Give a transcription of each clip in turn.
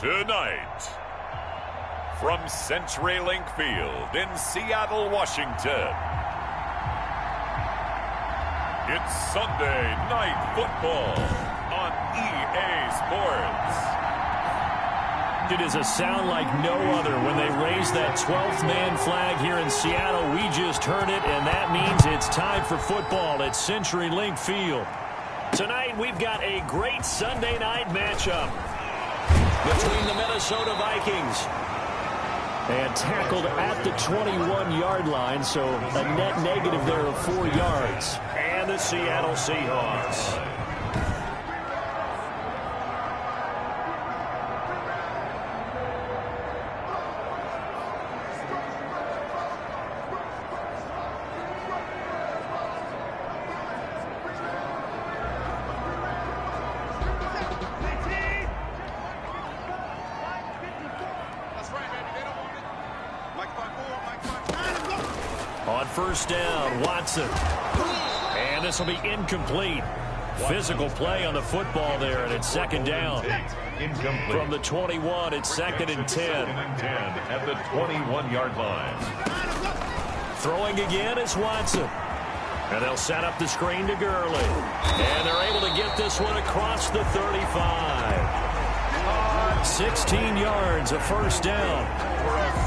Tonight, from CenturyLink Field in Seattle, Washington, it's Sunday Night Football on EA Sports. It is a sound like no other when they raise that 12th man flag here in Seattle. We just heard it, and that means it's time for football at CenturyLink Field. Tonight, we've got a great Sunday night matchup between the Minnesota Vikings and tackled at the 21-yard line, so a net negative there of 4 yards, and the Seattle Seahawks. On first down, Watson. And this will be incomplete. Physical play on the football there, and it's second down. Incomplete. From the 21, it's second and 10. At the 21-yard line. Throwing again is Watson. And they'll set up the screen to Gurley. And they're able to get this one across the 35. 16 yards, a first down.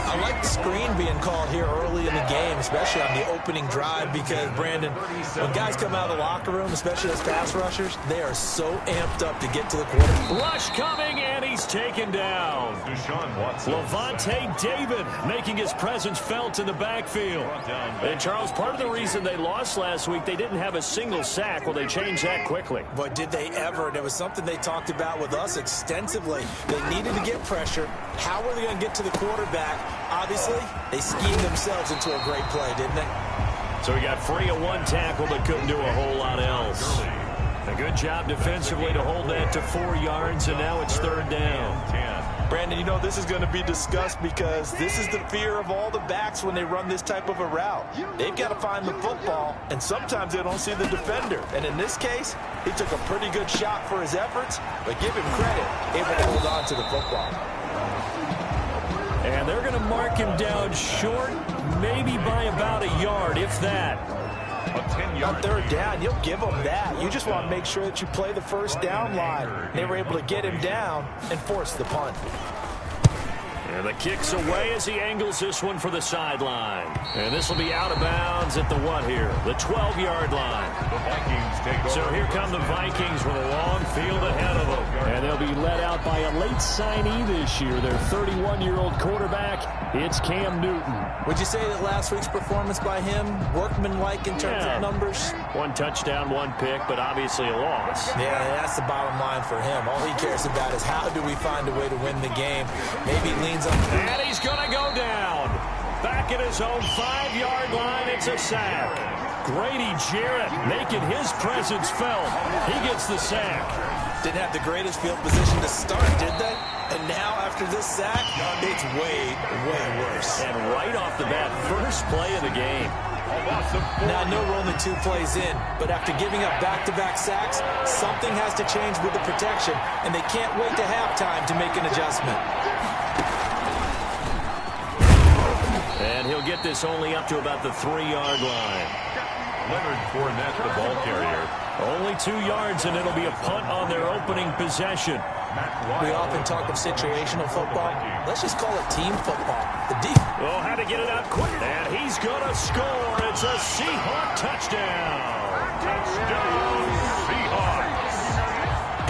I like the screen being called here early in the game, especially on the opening drive, because, Brandon, when guys come out of the locker room, especially as pass rushers, they are so amped up to get to the quarterback. Rush coming, and he's taken down. Levante David making his presence felt in the backfield. And, Charles, part of the reason they lost last week, they didn't have a single sack. Well, they changed that quickly. But did they ever? And it was something they talked about with us extensively. They needed to get pressure. How were they going to get to the quarterback? Obviously, they schemed themselves into a great play, didn't they? So we got free of one tackle, but couldn't do a whole lot else. A good job defensively to hold that to 4 yards, and now it's third down. Brandon, you know, this is going to be discussed because this is the fear of all the backs when they run this type of a route. They've got to find the football, and sometimes they don't see the defender. And in this case, he took a pretty good shot for his efforts, but give him credit, able to hold on to the football. And they're going to mark him down short, maybe by about a yard, if that. On third down, you'll give them that. You just want to make sure that you play the first down line. They were able to get him down and force the punt. And the kick's away as he angles this one for the sideline. And this will be out of bounds at the what here? The 12-yard line. The Vikings take over. So here come the Vikings with a long field ahead of them. And they'll be led out by a late signee this year, their 31-year-old quarterback. It's Cam Newton. Would you say that last week's performance by him, workmanlike in terms of numbers? 1 touchdown, 1 pick, but obviously a loss. Yeah, that's the bottom line for him. All he cares about is how do we find a way to win the game. Maybe he leans on... And he's going to go down. Back at his own 5-yard line, it's a sack. Grady Jarrett making his presence felt. He gets the sack. Didn't have the greatest field position to start, did they? And now, after this sack, it's way, way worse. And right off the bat, first play of the game. Now, I know we're only 2 plays in, but after giving up back-to-back sacks, something has to change with the protection, and they can't wait to halftime to make an adjustment. And he'll get this only up to about the 3-yard line. Leonard Fournette, the ball carrier. Only 2 yards, and it'll be a punt on their opening possession. We often talk of situational football. Let's just call it team football. Oh, had to get it out quick. And he's going to score. It's a Seahawk touchdown. Touchdown, Seahawks.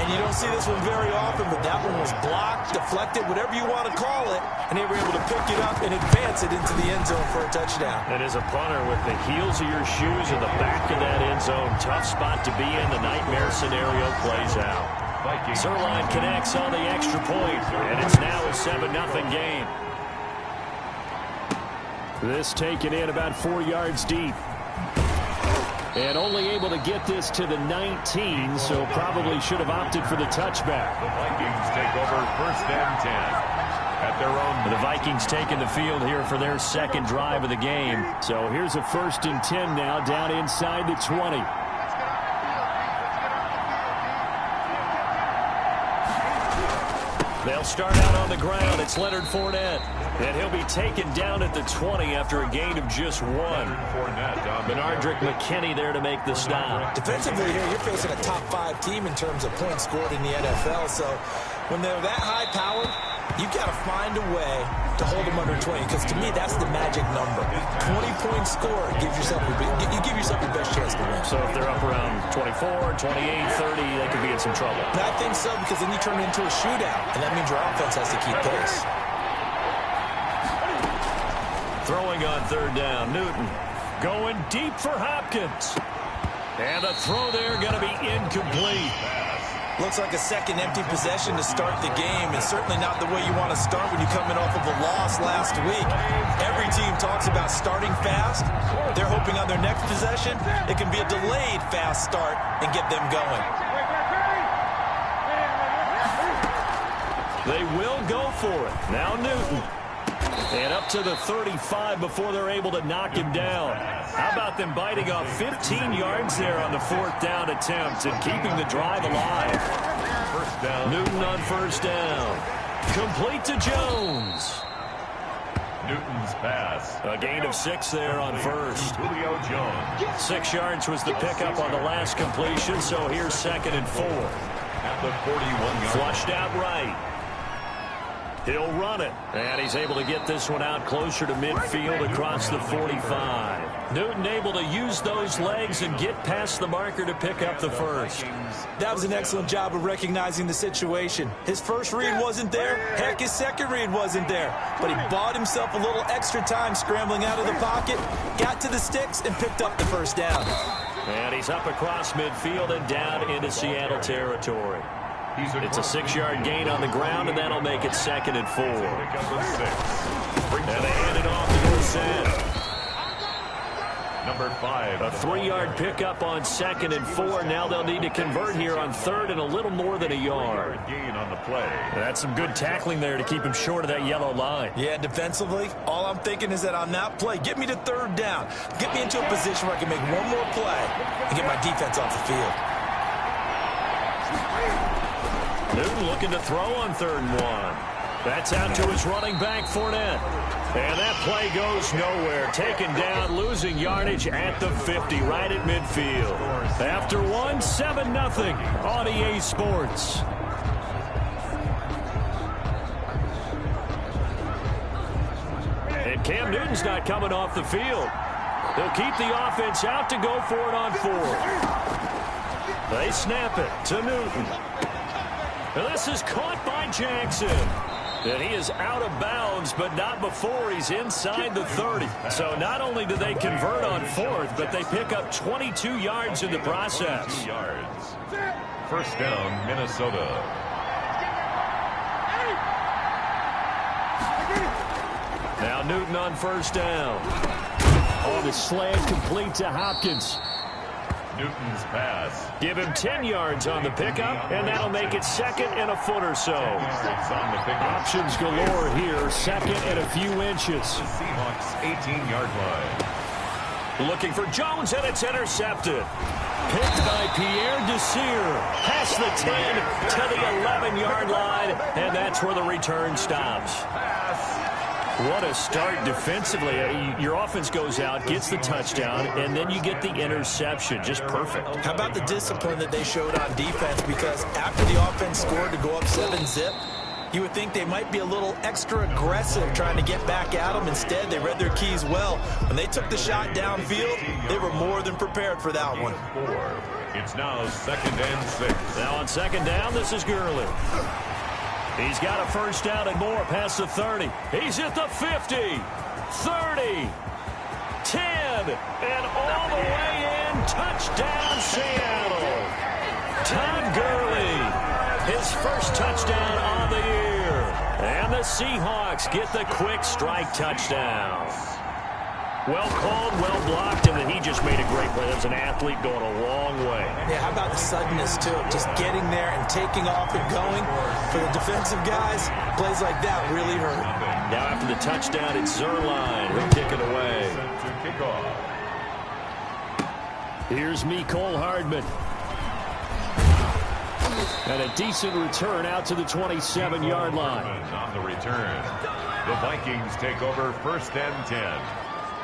And you don't see this one very often, but that one was blocked, deflected, whatever you want to call it, and they were able to pick it up and advance it into the end zone for a touchdown. And as a punter, with the heels of your shoes in the back of that end zone, tough spot to be in. The nightmare scenario plays out. Zerline connects on the extra point, and it's now a 7-0 game. This taken in about 4 yards deep. And only able to get this to the 19, so probably should have opted for the touchback. The Vikings take over first and 10 at their own. The Vikings taking the field here for their second drive of the game. So here's a first and 10 now, down inside the 20. They'll start out on the ground. It's Leonard Fournette. And he'll be taken down at the 20 after a gain of just 1. Benardrick McKinney there to make the stop. Defensively here, you're facing a top 5 team in terms of points scored in the NFL. So when they're that high-powered, you've got to find a way to hold them under 20, because to me, that's the magic number. 20-point score gives yourself you give yourself the best chance to win. So if they're up around 24, 28, 30, they could be in some trouble. And I think so, because then you turn it into a shootout, and that means your offense has to keep pace. Throwing on 3rd down, Newton going deep for Hopkins. And the throw there going to be incomplete. Looks like a second empty possession to start the game, and certainly not the way you want to start when you're coming off of a loss last week. Every team talks about starting fast. They're hoping on their next possession it can be a delayed fast start and get them going. They will go for it. Now Newton. And up to the 35 before they're able to knock him down. How about them biting off 15 yards there on the 4th down attempt and keeping the drive alive? First down. Newton on 1st down. Complete to Jones. Newton's pass. A gain of 6 there on 1st. Julio Jones. 6 yards was the pickup on the last completion, so here's 2nd and 4. At the 41-yard. Flushed out right. He'll run it, and he's able to get this one out closer to midfield across the 45. Newton able to use those legs and get past the marker to pick up the first. That was an excellent job of recognizing the situation. His first read wasn't there. Heck, his second read wasn't there. But he bought himself a little extra time scrambling out of the pocket, got to the sticks, and picked up the first down. And he's up across midfield and down into Seattle territory. It's a 6-yard gain on the ground, and that'll make it 2nd and 4. And they hand it off to Brissett. Number 5. A 3-yard pickup on 2nd and 4. Now they'll need to convert here on 3rd and a little more than a yard. Gain on the play. That's some good tackling there to keep him short of that yellow line. Yeah, defensively, all I'm thinking is that on that play, get me to 3rd down. Get me into a position where I can make one more play and get my defense off the field. Newton looking to throw on 3rd and 1. That's out to his running back, Fournette. And that play goes nowhere. Taken down, losing yardage at the 50, right at midfield. After 1, 7-0 on EA Sports. And Cam Newton's not coming off the field. They'll keep the offense out to go for it on 4th. They snap it to Newton. And this is caught by Jackson. And he is out of bounds, but not before he's inside the 30. So not only do they convert on 4th, but they pick up 22 yards in the process. 2 yards. First down, Minnesota. Now Newton on 1st down. On the slant, complete to Hopkins. Newton's pass. Give him 10 yards on the pickup, and that'll make it 2nd and a foot or so. Options galore here, 2nd and a few inches. The Seahawks 18-yard line. Looking for Jones, and it's intercepted. Picked by Pierre Desir. Past the 10 to the 11-yard line, and that's where the return stops. What a start defensively. Your offense goes out, gets the touchdown, and then you get the interception. Just perfect. How about the discipline that they showed on defense? Because after the offense scored to go up 7-zip, you would think they might be a little extra aggressive trying to get back at them. Instead, they read their keys well. When they took the shot downfield, they were more than prepared for that one. It's now 2nd and 6. Now on 2nd down, this is Gurley. He's got a first down and more past the 30. He's at the 50, 30, 10, and all the way in. Touchdown, Seattle. Todd Gurley, his first touchdown on the year. And the Seahawks get the quick strike touchdown. Well called, well blocked, and then he just made a great play. There's an athlete going a long way. Yeah, how about the suddenness to it? Just getting there and taking off and going. For the defensive guys, plays like that really hurt. Now after the touchdown, it's Zerline. He'll kick it away. Here's Mecole Hardman. And a decent return out to the 27-yard line. On the return, the Vikings take over 1st and 10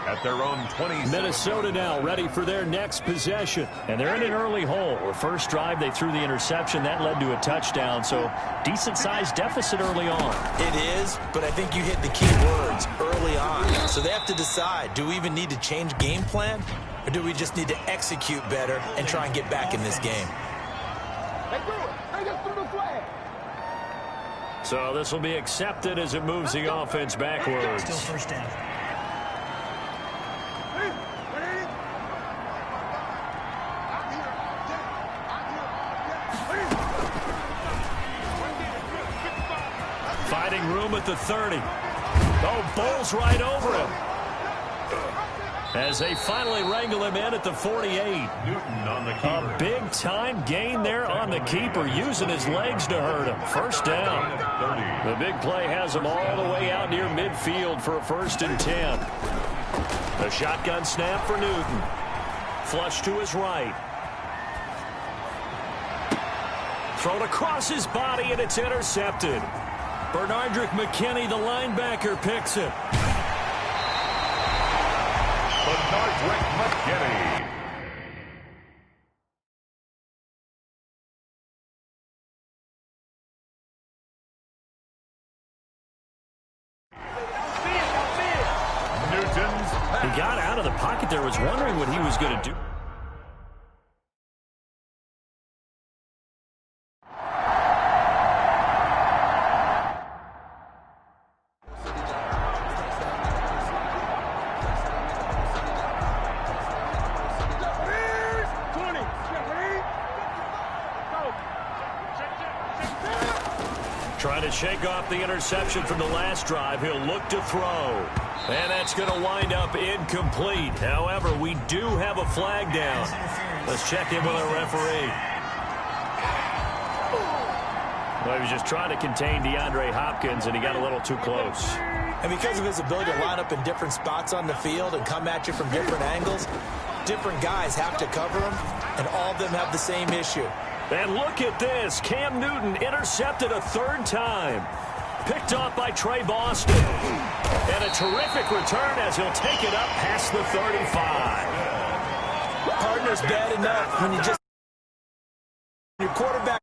at their own 20. Minnesota now ready for their next possession. And they're in an early hole. The first drive, they threw the interception. That led to a touchdown. So decent-sized deficit early on. It is, but I think you hit the key words early on. So they have to decide, do we even need to change game plan? Or do we just need to execute better and try and get back in this game? So this will be accepted as it moves the offense backwards. Still first down. Finding room at the 30. Oh, bowls right over him. As they finally wrangle him in at the 48. Newton on the keeper. A big-time gain there on the keeper, using his legs to hurt him. First down. The big play has him all the way out near midfield for a 1st and 10. A shotgun snap for Newton. Flush to his right. Thrown across his body, and it's intercepted. Bernardrick McKinney, the linebacker, picks it. Bernardrick McKinney. Newton's. He got out of the pocket there, was wondering what he was going to do. Trying to shake off the interception from the last drive. He'll look to throw. And that's going to wind up incomplete. However, we do have a flag down. Let's check in with our referee. Well, he was just trying to contain DeAndre Hopkins, and he got a little too close. And because of his ability to line up in different spots on the field and come at you from different angles, different guys have to cover him, and all of them have the same issue. And look at this. Cam Newton intercepted a 3rd time. Picked off by Trey Boston. And a terrific return as he'll take it up past the 35. Partner's bad enough when you just... Your quarterback